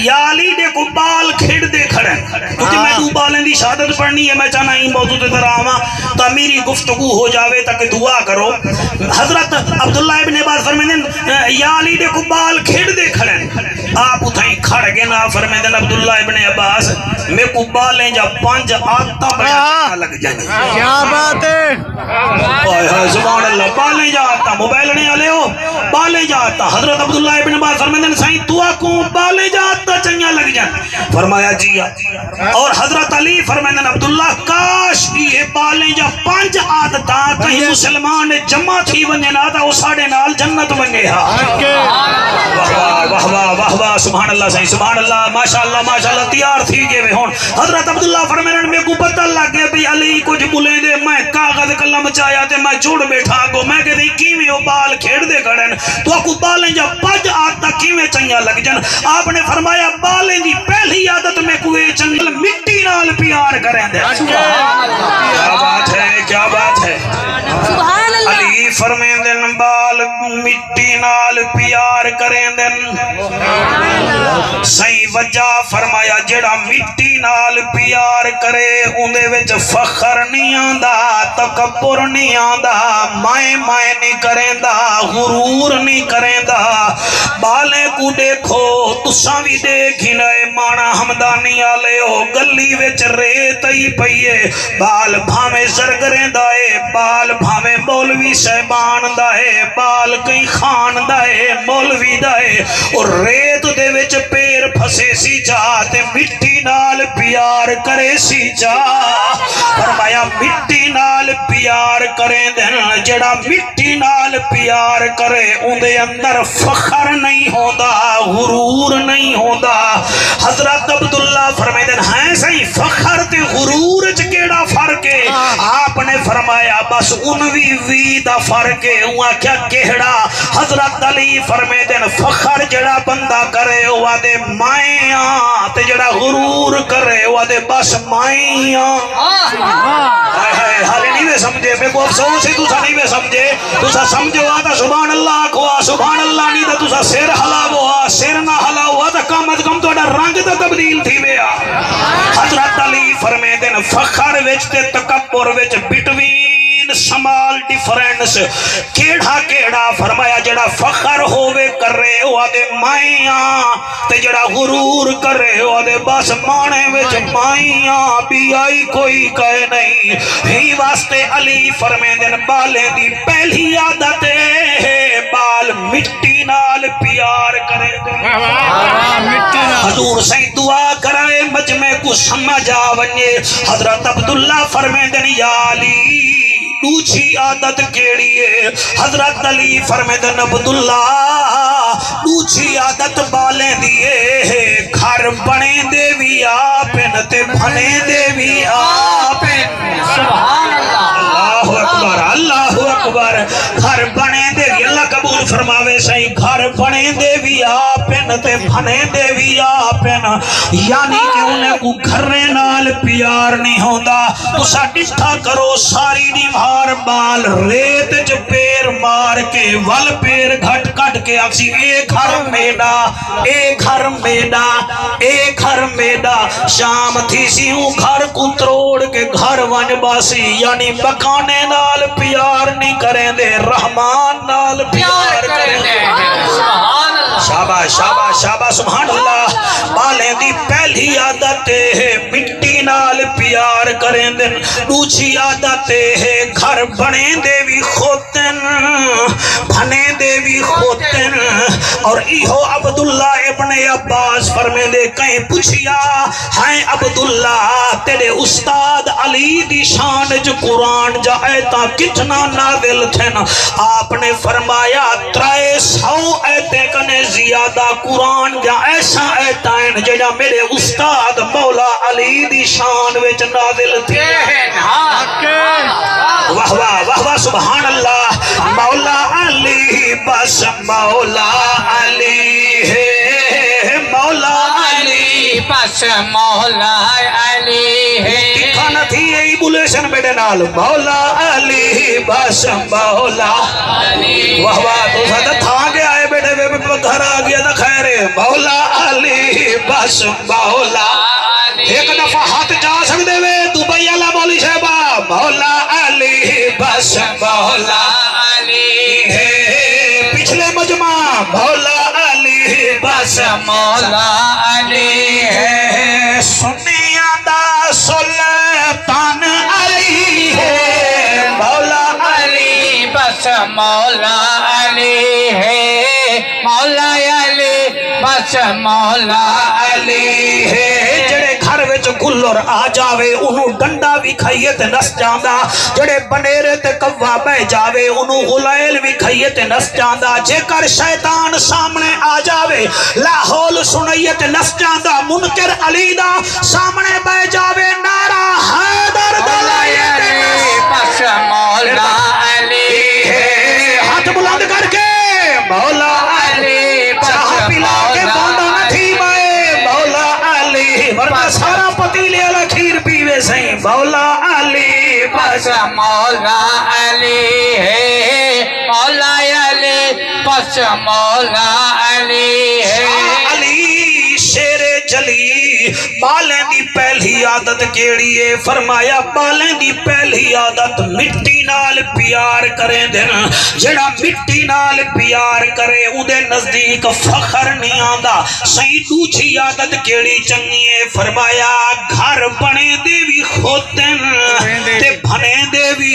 یا علی دے کو بال کھڑ دے کھڑے کیونکہ میں دو بالیں دی شہادت پڑھنی ہے. میں چاہنا ہی موضوع تے طرح آواں تا میری گفتگو ہو جاوے تاکہ دعا کرو. حضرت عبداللہ ابن عباس فرمیندن یا علی دے کو بال کھڑ دے کھڑے آپ اتھائیں کھڑ گئے نا. فرمیندن عبداللہ ابن عباس میں کو بالیں جا 5 آتا بڑا لگ جائیں. کیا بات ہے سبحان اللہ. بالیں جا آتا موبائل نہیں آلے ہو بالیں جا آتا. حضرت عبداللہ ابن عباس فرمیندن سائیں تو کو بالیں جا آتا چنگا لگ جائیں. فرمایا جی. اور حضرت علی فرمیندن عبداللہ کاش یہ بالیں جا 5 آدتا کہیں مسلمان جمع تھی ونجن آتا وہ ساڑے نال جنت بنگے ہاں. واہ واہ واہ واہ سبحان اللہ سائیں سبحان اللہ ماشاءاللہ تیار تھی گئے وے ہون. حضرت عبداللہ فرمیندن میں کو پتہ لگ گیا بھی علی کچھ بلیں دے میں کاغذ قلم چایا تے میں جوڑ بیٹھا گو میں کہتے ہیں کیویں وہ بال کھیڑ دے کھڑن تو کو بالیں جا 5 آدتا کیویں چنگا لگ جن. آپ نے فرمایا بالیں دی پہلی عادت میں کوئی چنگل مٹی نال پیار کریں دے. کیا بات ہے کیا بات ہے. علی فرمیندن بال مٹی نال پیار کریں دن. صحیح وجہ فرمایا جڑا مٹی نال پیار کرے اندے وچ فخر نہیں آندا تکبر نہیں آندا مائیں نہیں کریندا غرور نہیں کریندا. بالے کو دیکھو تساں بھی دیکھی نئے مانا ہمدانی آلے ہو گلی وچ ریت ہی پئیے بال بھاویں زرگریں دائے بال بھاویں مولوی صاحبان دائے بال کئی خان دائے مولوی دائے اور ریت دے وچ پیر پھسے سی جاتے مٹی نال پیار کرے سی جا. فرمایا مٹی نال پیار کریں دن جڑا مٹی نال پیار کرے اندے اندر فخر نہیں ہوندا غرور نہیں ہوندا. حضرت عبداللہ فرمیدن ہیں صحیح فخر تے غرور چ کیڑا فرق ہے. آپ نے فرمایا بس انوی وی دا فرق ہے. وہاں کیا کہڑا. حضرت علی فرمیدن فخر جڑا بندہ کرے وہ دے مائیاں تے جڑا غرور کرے وہ دے بس مائیاں. حالے نہیں میں سمجھے میں کو افسوس ہے تُسا نہیں میں سمجھے تُسا سمجھو آتا سبحان اللہ کھوا سبحان اللہ نہیں تا تُسا سیر حلاو آ سیر نہ حلاو آتا کم از کم تو اڈا رنگ تا تبدیل تھی بیا. حضرت علی فرمیدن فخر وچ تے تکبر وچ بٹوین سمال ڈیفرنس کیڑا فرمایا جڑا فخر ہووے کرے وہ دے مائیاں تے جڑا غرور کرے وہ دے بس مانے وچ مائیاں بھی آئی کوئی کہے نہیں. ہی واسطے علی فرمیندن بالیں دی پہلی عادت ہے بال مٹی نال پیار کرے. حضور سائیں دعا کرائے مجمع کو سمجھ آونجے. حضرت عبداللہ فرمیندن یا علی دوسری عادت کیڑی ہے. حضرت علی فرمیدن عبداللہ دوسری عادت بالیں دیئے گھر بنے دے بھی آپن تے بھنے دے بھی آپن. سبحان اللہ اکبر اللہ اکبر. گھر بنے دے بھی اللہ قبول فرماوے صحیح گھر بنے دے بھی آپن تے بھنے دے بھی آپن. یعنی کہ انہیں کو گھرے نال پیار نہیں ہوتا. تو سا ڈٹھا کرو ساری دیوار بال ریت جو پیر مار کے ول پیر گھٹ کٹ کے اکسی ایک گھر میڈا ایک گھر میڈا ایک گھر میڈا. شام تھی سی ہوں گھر کو تروڑ کے گھر ونج باسی. یعنی بکانے نال پیار نہیں کریں دے رحمان نال پیار کریں دے. شاباش شاباش شاباش سبحان اللہ. بالیں دی پہلی عادت ہے مٹی نال پیار کریں دن. دوسری عادت ہے گھر بنے دے بھی خوتن بھنے دے بھی خوتن. اور ایہو عبداللہ ابن عباس فرمے دے کہیں پوچھیا ہیں عبداللہ تیرے استاد علی دی شان جو قرآن جا ایتا کتنا نازل تھے نا. آپ نے فرمایا 300 ایتے کنے زیادہ قرآن جا ایسا ایتائن جا میرے استاد مولا علی دی شان وچ نازل تھے. واہ واہ واہ واہ سبحان اللہ. مولا علی بس مولا علی ہے مولا علی بس مولا علی ہے. کھانا تھی یہی بولیشن بیٹے نال مولا علی بس مولا علی. واہ واہ تو ساتھ تھا گیا ہے بیٹے گھر آ گیا نا خیر مولا علی بس مولا ایک دفعہ ہاتھ جا سکتے وے دبئی والا مولی صاحبہ مولا علی بس مولا علی ہے پچھلے مجمع مولا علی بس مولا علی ہے سنیا دا سلطان علی ہے مولا علی بس مولا علی ہے مولا علی بس مولا علی ہے جڑے گھر وچ گلر آ جاوے انہوں ڈنڈا بھی کھائیے تے نس جاندا جڑے بنیرے تے کوا بہ جاوے انہوں غلیل بھی کھائیے تے نس جاندا جے کر شیطان سامنے آ جاوے لاہول سنائیے تے نس جاندا منکر علی دا سامنے بہ جاوے نعرہ حیدر دلائیے تے بس مولا علی ہے ہاتھ بلند کر کے مولا علی چاہ پلا کے باندھا نہ تھی مائے مولا علی ورنہ سارا پتیلے والا کھیر پیوے سہیں مولا علی بس مولا علی ہے مولا علی بس مولا علی ہے علی شیر جلی بالیں دی پہلی عادت کیڑی ہے فرمایا بالیں دی پہلی عادت مٹی نال پیار کریں دن جڑا مٹی نال پیار کرے اودے نزدیک فخر نہیں آندا صحیح دوجھی عادت کیڑی چنگی ہے فرمایا گھر بنے دے بھی خودن تے بھنے دے بھی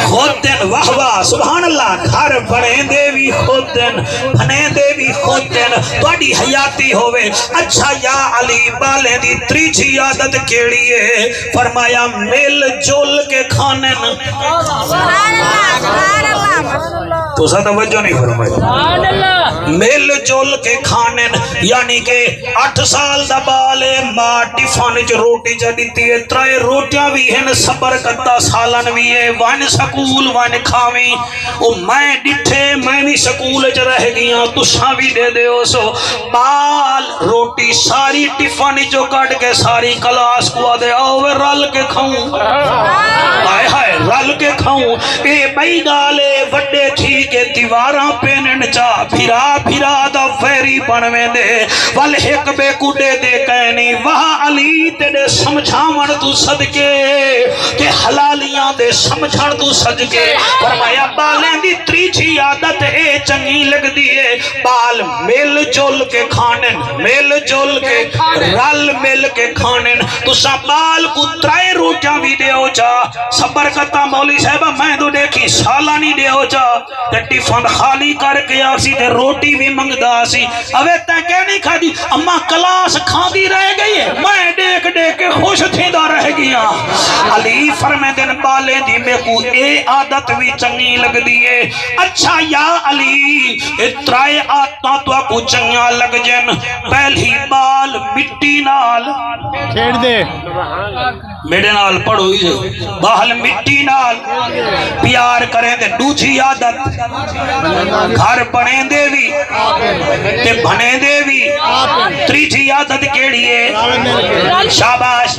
خودن واہ واہ سبحان اللہ گھر بنے دے بھی خودن بھنے دے بھی خودن تواڈی حیاتی ہوئے اچھا یا علی بالے دی تریجی عادت کیڑی ہے فرمایا مل جل کے کھانے تو سا توجہ نہیں فرمایا مل جل کے کھانے یعنی کہ 8 سال دا بالے ماں ٹفن چ روٹی چ دتی ہے 3 روٹیاں بھی ہیں صبر کرتا سالن بھی ہے ون سکول ون کھاویں او میں ڈٹھے میں بھی سکول چ رہ گیا تساں بھی دے دیو سو بال روٹی ساری ٹفن چو کٹ کے ساری کلاس کو دے آؤ رل کے کھاؤں ہائے ہائے رل کے کھاؤں اے بئی گالے وڈے تھی کے دیواراں پینن چا پھرا دا فیری بنویں دے ول ایک بے کڈے دے کہنی وہاں علی تیرے سمجھاون تو صدقے کہ حلالیاں دے سمجھن تو صدقے فرمایا بالیں دی تریجی عادت اے چنگی لگ دیئے بال مل جل کے کھانن مل جل کے رل مل کے کھانن تو سا بال کو 3 روٹیاں بھی دے ہو جا صبر کرتا مولی صاحبہ میں تو دیکھی سالہ نہیں دے ہو جا تے ٹفن خالی کر کے آسی تے روٹی بھی منگدا سی اوے تے کہ نہیں کھا دی اما کلاس کھاندی رہ گئی ہے میں دیکھ دیکھ کے خوش تھی دا رہ گیا علی فرمے دن بالے دی میں کو اے عادت بھی چنگی لگ دیئے اچھا یا علی اے 3 عادتاں تو کو چنگا لگ جن پہلی بال مٹی نال چھیڑ دے میرے نال پڑھو ہی جو بال مٹی نال پیار کریں دے دوجھی عادت گھر بنے دے بھی تے بنے دے بھی تریجھی عادت کیڑی ہے شاباش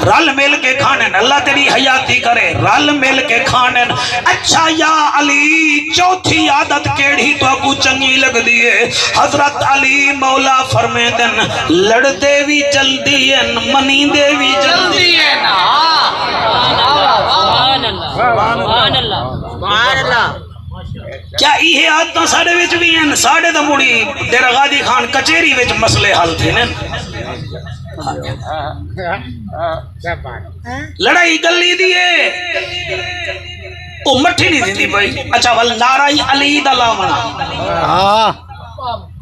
رل مل کے کھانن اللہ تیری حیاتی کرے رل مل کے کھانن اچھا یا علی چوتھی عادت کیڑی تو کو چنگی لگ دیئے حضرت علی مولا فرمے دن لڑ دے بھی جلدی ہیں منی دے بھی جلدی ہیں کیا یہ عادتاں ساڑے وچ بھی ہیں ساڑے دا مڑی تیرا غادی خان کچیری وچ مسئلے حل تھے لڑائی گلی دیئے او مٹھی نہیں دیتی بھائی اچھا والنارائی علی دا لاونا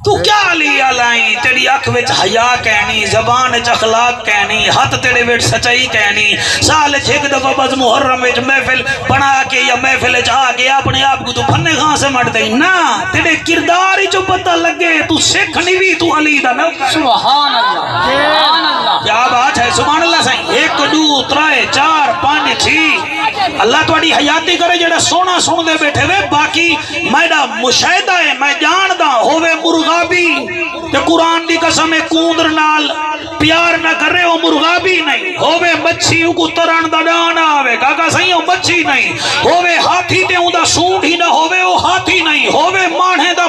تو کیا علی علائیں تیری اکھ وچ حیا کہنی زبان وچ اخلاق کہنی ہاتھ تیرے وچ سچائی کہنی سال ایک دفعہ بس محرم وچ محفل بنا کے یا محفل وچ آ کے اپنے آپ کو تو پھنے خان سے مٹ دئی نا تیرے کردار ہی جو پتہ لگے تو سکھ نہیں بھی تو علی دا نا سبحان اللہ سبحان اللہ کیا بات ہے سبحان اللہ سائیں 1 2 3 4 5 6 اللہ تواڈی حیاتی کرے جڑا سونا سن دے بیٹھے وے باقی میرا مشاہدہ ہے میں جاندا ہوے مرغا بھی تے قرآن دی قسم کوندر نال پیار نہ کرے او مرغا بھی نہیں ہوے مچھی کو ترن دا ڈان آوے کاکا صحیح مچھی نہیں ہوے ہاتھی تے اوندا سونڈ ہی نہ ہوے او ہاتھی نہیں ہوے مانے دا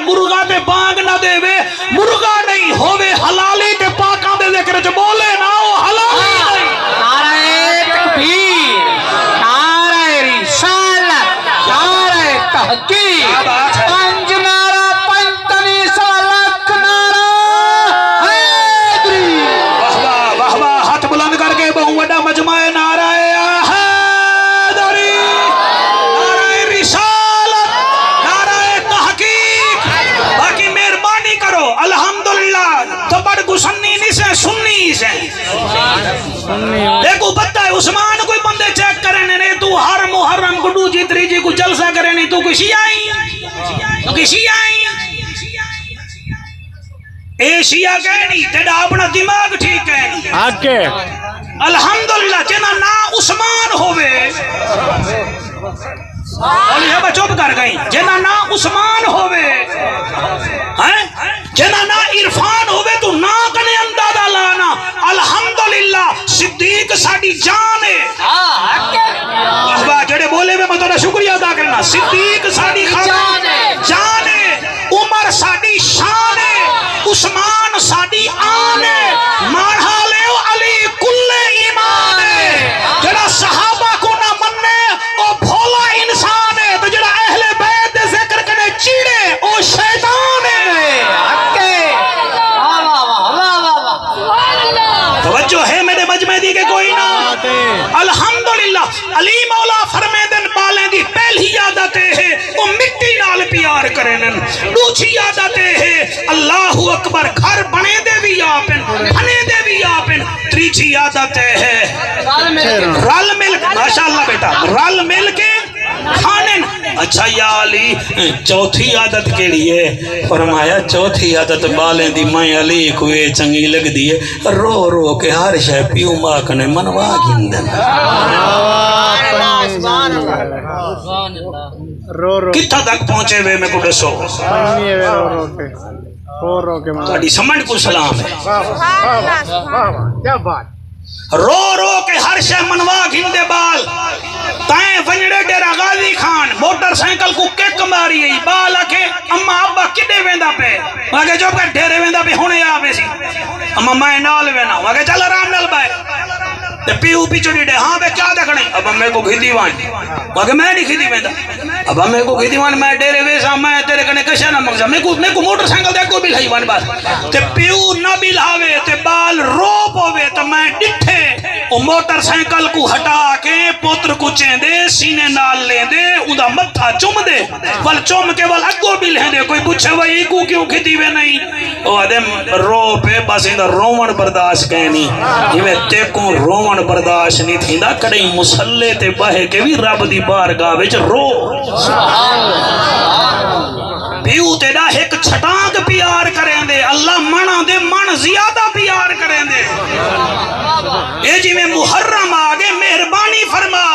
محرم کو دو جیتری جی کو جلسہ کرے نہیں تو کسی آئی تو کسی آئی اے شیعہ کہنی تیڑا اپنا دماغ ٹھیک ہے آکے الحمدللہ جنا نا عثمان ہوئے اولی ہے چپ کر گئی جنا نا عثمان ہوئے جنا نا عرفان ہوئے تو نا کنے اندازہ لانا الحمدللہ صدیق ساڑی جان ہے بس بات جڑے بولے میں مطلب شکریہ ادا کرنا صدیق ساڑی جان ہے عمر ساڑی شان ہے عثمان ساڑی آن ہے مارہا لے علی کل ایمان ہے جڑا صحابہ کو نہ مننے او بھولا انسان ہے تو جڑا اہل بیت ذکر کرنے چیڑے او شیطان ہے توجہ ہے میرے مجمع دی کے کوئی نہ الحمدللہ علی مولا فرمیدن بالیں دی پہلی عادتیں ہے وہ مٹی نال پیار کرنن دوسری عادتیں ہے اللہ اکبر گھر بنے دے بھی آپن بنے دے بھی آپن تیسری عادتیں ہے رل مل ماشاءاللہ بیٹا رل مل کے کھانن اچھا یا علی چوتھی عادت کے لیے فرمایا چوتھی عادت بالیں دی میں علی کوئے چنگی لگ دیئے رو رو کے ہر شے پیو ماں کنے منوا گندن کتھا تک پہنچے ہوئے میں کو دسو تھوڑی سمجھ کو سلام ہے رو رو کے ہر شے منوا گھندے بال تائیں ونجڑے ڈیرہ غازی خان موٹر سائیکل کو کیک ماری گئی بال آکے اما ابا کڈے ویندا پہ واگے جو کہ ڈیرے ویندا پہ ہونے آوے سی اما میں نال وینا واگے چل آرام نال بائے تے پیو پیچھو ڈیڈے ہاں بے کیا دکھنے ابا میں کو گھدی وان واگے میں نہیں گھدی ویندا ابا میں کو گھدی وان میں ڈیرے ویسا میں تیرے کنے کشا نہ مگزا میں کو موٹر سائیکل دے کو بھی لئی وان بات تے پیو نہ بھی لاوے تے بال روپ ہوئے تو میں ڈٹھے او موٹر سائیکل کو ہٹا کے پوتر کو چین دے سینے نال لیں دے اُدا متھا چم دے ول چم کے ول اگو بھی لیں دے کوئی پوچھے وہی کو کیوں کھتی وے نہیں او آدم رو پہ بس اندر رومن برداشت کہنی ہمیں تیکوں رومن برداشت نہیں تھی دا کڑی مسلے تے بہے کے بھی رب دی بارگاہ وچ رو پیو تے دا ایک چھٹانگ پیار کریں دے اللہ منا دے من زیادہ پیار کریں دے اے جی میں محرم آگے مہربانی فرما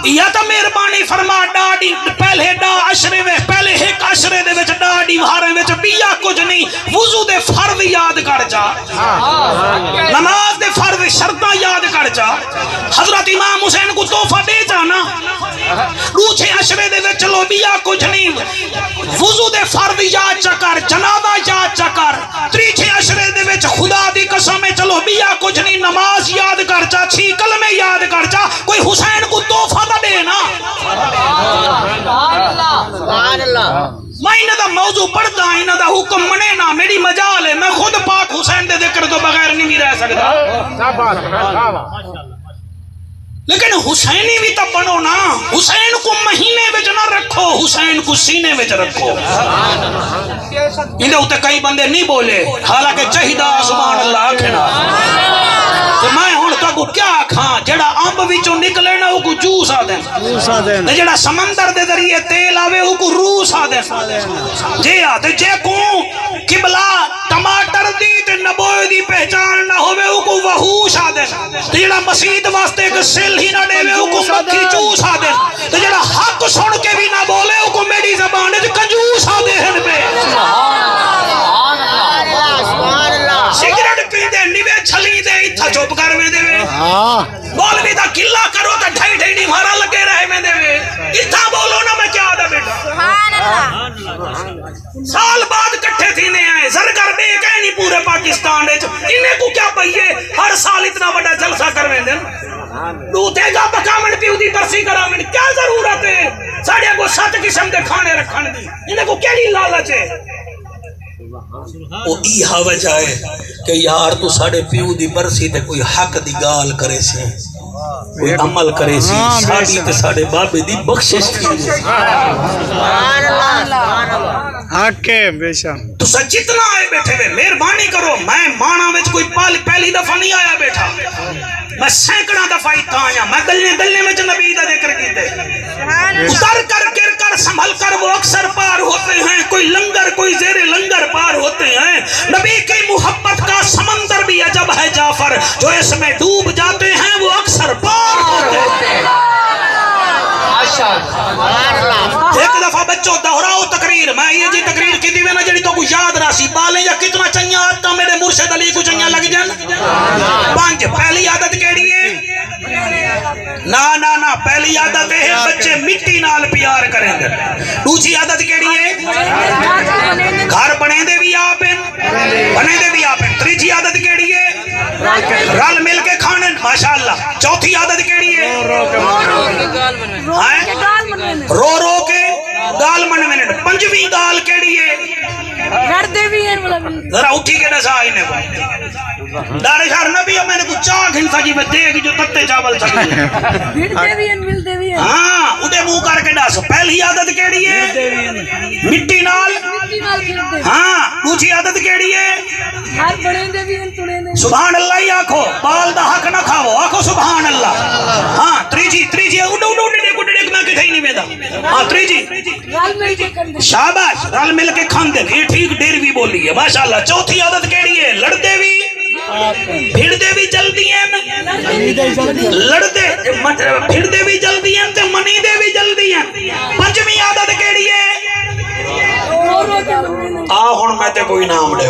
یا تا مہربانی فرما ڈاڑی پہلے ڈا عشرے میں پہلے ایک عشرے دے وچ ڈاڑی وارے وچ بیا کچھ نہیں وضو دے فرض یاد کر جا نماز دے فرض شرطاں یاد کر جا حضرت امام حسین کو تحفہ دے جانا روچے عشرے دے وچ چلو بیا کچھ نہیں وضو دے فرض یاد چکر جنازہ یاد چکر تریچے عشرے دے وچ خدا دی قسم چلو بیا کچھ نہیں نماز یاد کر جا چھ کلمے یاد کر جا کوئی حسین کو تحفہ دے نا میں انہاں دا موضوع پڑھتا ہوں انہاں دا حکم منے نا میری مجال ہے میں خود پاک حسین دے ذکر تو بغیر نہیں رہ سکتا لیکن حسینی بھی تو بنو نا حسین کو مہینے وچ نہ رکھو حسین کو سینے وچ رکھو انہاں تے کئی بندے نہیں بولے حالانکہ چاہیدا سبحان اللہ آکھنا تو میں ہن تو کیا کھاں جڑا امب وچوں نکلے نا او کو جوس آ دین تے جڑا سمندر دے ذریعے تیل آوے او کو روس آ دین جی آ تے جے کو قبلہ ٹماٹر دی تے نبوی دی پہچان نہ ہوے او کو وحوش آ دین تے جڑا مسجد واسطے ایک سل ہی نہ دے او کو مکھی چوس آ دین تے جڑا حق سن کے بھی نہ بولے او کو میری زبان وچ کنجوس آ دین پہ سگریٹ پیندے نیوے چھلی دے اتھا چپ کر میں دے مولوی دا کلا کرو تا ڈھائی ڈھائی نہیں مارا لگے رہے میں دے اتھا بولو نا میں کیا دا بیٹا سال بعد کٹھے تھی نے آئے زرگر دے کہیں نہیں پورے پاکستان دے انہیں کو کیا پہیے ہر سال اتنا بڑا جلسہ کرویں دیں لوٹے گا بکامن پیو دی برسی کرامن کیا ضرورت ہے ساڑھے کو 7 قسم دے کھانے رکھن دی انہیں کو کیڑی لالچ ہے وہ ایہا وجہ ہے کہ یار تو ساڑھے پیو دی برسی تے کوئی حق دی گال کرے سے کوئی عمل کرے سی ساڑھی تے ساڑھے بابے دی بخشش کی حق ہے بیشا تو سا جتنا آئے بیٹھے ہوئے مہربانی کرو میں مانا وچ کوئی پہلی دفعہ نہیں آیا بیٹھا میں سینکڑا دفعہ تھا آیا میں گلنے میں نبی دا ذکر کیتے اتر کر گر کر سنبھل کر وہ اکثر پار ہوتے ہیں کوئی لنگر کوئی زیر لنگر پار ہوتے ہیں نبی کی محبت کا سمندر بھی عجب ہے جعفر جو اس میں ڈوب جاتے ہیں وہ اکثر پار ہوتے ہیں ایک دفعہ بچوں دہراؤ تقریر میں یہ جی تقریر کی دیوے نا جڑی تو کو یاد راسی بالیں یا کتنا چنیا آتا میرے مرشد علی کو چنیا لگ جان پانچ پہلی عادت کیڑی ہے نا پہلی عادت ہے بچے مٹی نال پیار کریں گے دوسری عادت کیڑی ہے گھر بنے دے بھی آپ ہیں بنے دے بھی آپ ہیں تیسری عادت کیڑی ہے رل مل کے کھانے ماشاءاللہ چوتھی عادت کیڑی ہے رو رو کے گال من منٹ پنجویں گال کیڑی ہے ذرا اٹھی کے نسا آئینے کو دارے شہر نبی میں نے کچھ چاہ گھنسا جی میں دیکھ جو تتے چاول سکتے ہاں اٹھے منہ کر کے ڈاس پہلی عادت کیڑی ہے مٹی نال ہاں دوسری عادت کیڑی ہے سبحان اللہ ہی آکھو بال دا حق نہ کھاؤ آکھو سبحان اللہ ہاں تریجی اڈے میں کتھے ہی نہیں بیدا ہاں تریجی شاباش رل مل کے کھان دے یہ ٹھیک دیر بھی بولی ہے ماشاءاللہ چوتھی عادت کیڑی ہے لڑتے بھی پھڑتے بھی جلدی ہیں لڑتے پھڑتے بھی جلدی ہیں تے منی دے بھی جلدی ہیں پنجویں عادت کیڑی ہے ہن میں تے کوئی نام دے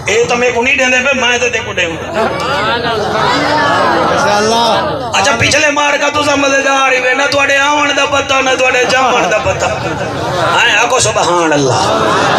اے تو میں کو نہیں دیندے پہ میں تے کو دیواں اچھا پچھلے مار کا تو مزیدار ہی نہ تواڈے آون دا پتہ نہ تواڈے جاون دا پتہ ہاں آکھو سبحان اللہ